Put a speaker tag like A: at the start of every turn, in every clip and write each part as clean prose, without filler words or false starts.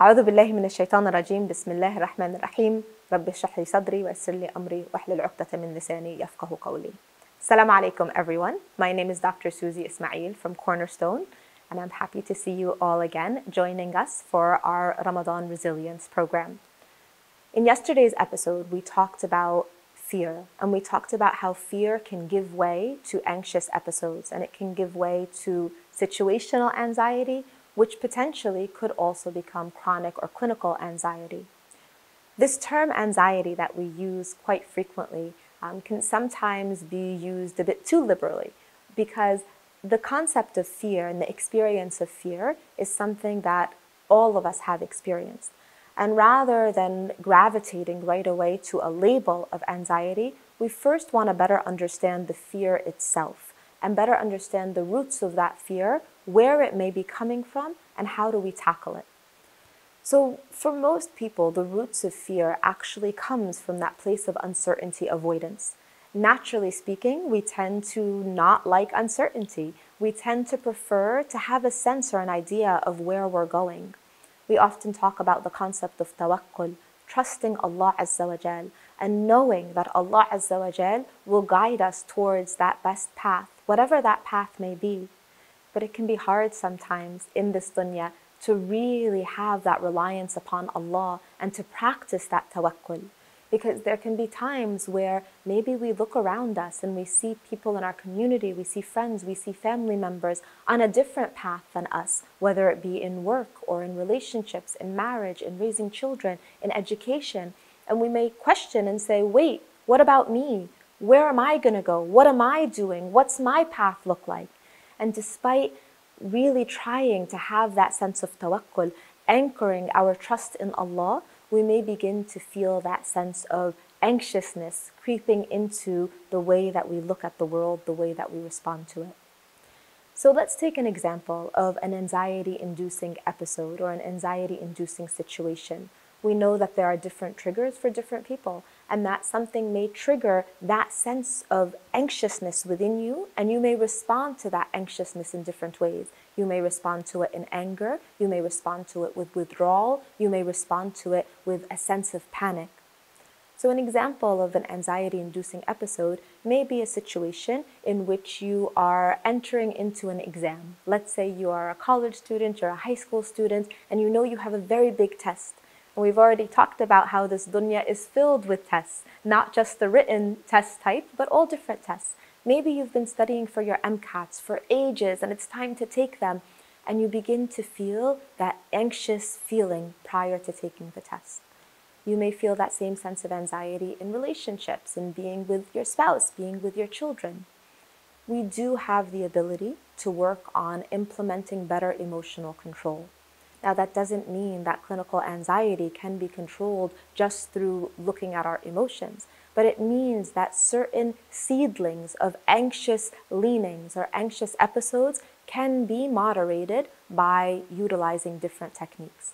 A: أعوذ بالله من الشيطان الرجيم بسم الله الرحمن الرحيم رب اشرح لي صدري ويسر لي أمري واحلل عقدة من لساني يفقه قولي. Assalamu alaikum everyone. My name is Dr. Suzy Ismail from Cornerstone, and I'm happy to see you all again joining us for our Ramadan Resilience program. In yesterday's episode, we talked about fear, and we talked about how fear can give way to anxious episodes, and it can give way to situational anxiety, which potentially could also become chronic or clinical anxiety. This term anxiety that we use quite frequently can sometimes be used a bit too liberally, because the concept of fear and the experience of fear is something that all of us have experienced. And rather than gravitating right away to a label of anxiety, we first want to better understand the fear itself and better understand the roots of that fear, where it may be coming from, and how do we tackle it. So for most people, the roots of fear actually comes from that place of uncertainty avoidance. Naturally speaking, we tend to not like uncertainty. We tend to prefer to have a sense or an idea of where we're going. We often talk about the concept of tawakkul, trusting Allah Azza wa Jal, and knowing that Allah Azza wa Jal will guide us towards that best path, whatever that path may be. But it can be hard sometimes in this dunya to really have that reliance upon Allah and to practice that tawakkul. Because there can be times where maybe we look around us and we see people in our community, we see friends, we see family members on a different path than us, whether it be in work or in relationships, in marriage, in raising children, in education. And we may question and say, wait, what about me? Where am I going to go? What am I doing? What's my path look like? And despite really trying to have that sense of tawakkul, anchoring our trust in Allah, we may begin to feel that sense of anxiousness creeping into the way that we look at the world, the way that we respond to it. So let's take an example of an anxiety-inducing episode or an anxiety-inducing situation. We know that there are different triggers for different people, and that something may trigger that sense of anxiousness within you, and you may respond to that anxiousness in different ways. You may respond to it in anger, you may respond to it with withdrawal, you may respond to it with a sense of panic. So an example of an anxiety-inducing episode may be a situation in which you are entering into an exam. Let's say you are a college student, you're a high school student, and you know you have a very big test. And we've already talked about how this dunya is filled with tests, not just the written test type, but all different tests. Maybe you've been studying for your MCATs for ages and it's time to take them, and you begin to feel that anxious feeling prior to taking the test. You may feel that same sense of anxiety in relationships, in being with your spouse, being with your children. We do have the ability to work on implementing better emotional control. Now, that doesn't mean that clinical anxiety can be controlled just through looking at our emotions, but it means that certain seedlings of anxious leanings or anxious episodes can be moderated by utilizing different techniques.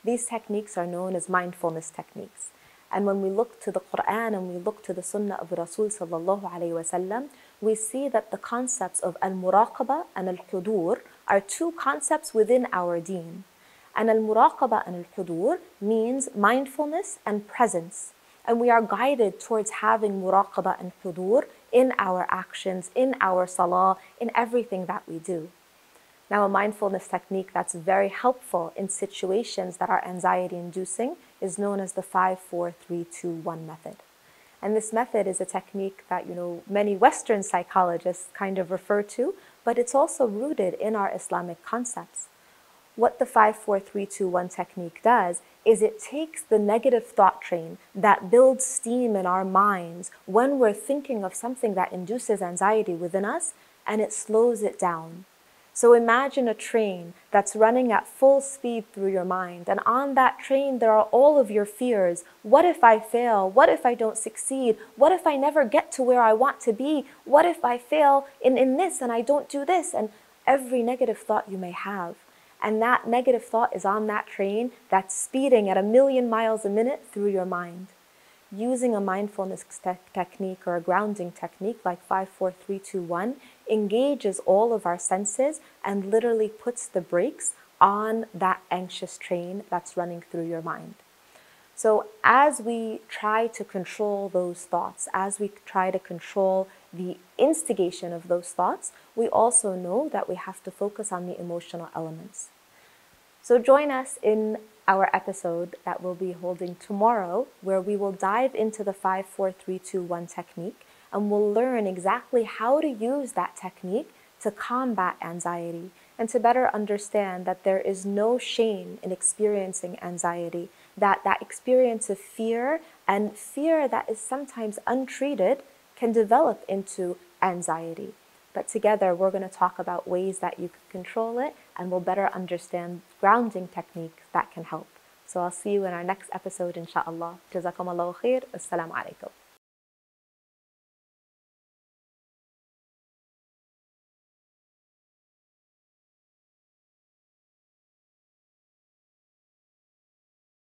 A: These techniques are known as mindfulness techniques. And when we look to the Quran and we look to the Sunnah of Rasul sallallahu alayhi wa sallam, we see that the concepts of al-muraqaba and al-hudur are two concepts within our deen. And al-muraqaba and al-hudur means mindfulness and presence. And we are guided towards having muraqaba and hudur in our actions, in our salah, in everything that we do. Now, a mindfulness technique that's very helpful in situations that are anxiety-inducing is known as the 5-4-3-2-1 method. And this method is a technique that, many Western psychologists kind of refer to, but it's also rooted in our Islamic concepts. What the 5-4-3-2-1 technique does is it takes the negative thought train that builds steam in our minds when we're thinking of something that induces anxiety within us, and it slows it down. So imagine a train that's running at full speed through your mind, and on that train there are all of your fears. What if I fail? What if I don't succeed? What if I never get to where I want to be? What if I fail in this and I don't do this? And every negative thought you may have. And that negative thought is on that train that's speeding at 1,000,000 miles a minute through your mind. Using a mindfulness technique or a grounding technique like 5-4-3-2-1 engages all of our senses and literally puts the brakes on that anxious train that's running through your mind. So as we try to control those thoughts, as we try to control the instigation of those thoughts, we also know that we have to focus on the emotional elements. So join us in our episode that we'll be holding tomorrow, where we will dive into the 5, 4, 3, 2, 1 technique, and we'll learn exactly how to use that technique to combat anxiety and to better understand that there is no shame in experiencing anxiety, that experience of fear and fear that is sometimes untreated can develop into anxiety. But together we're going to talk about ways that you can control it, and we'll better understand grounding techniques that can help. So I'll see you in our next episode, inshallah. Jazakum Allahu khair. Assalamu alaikum.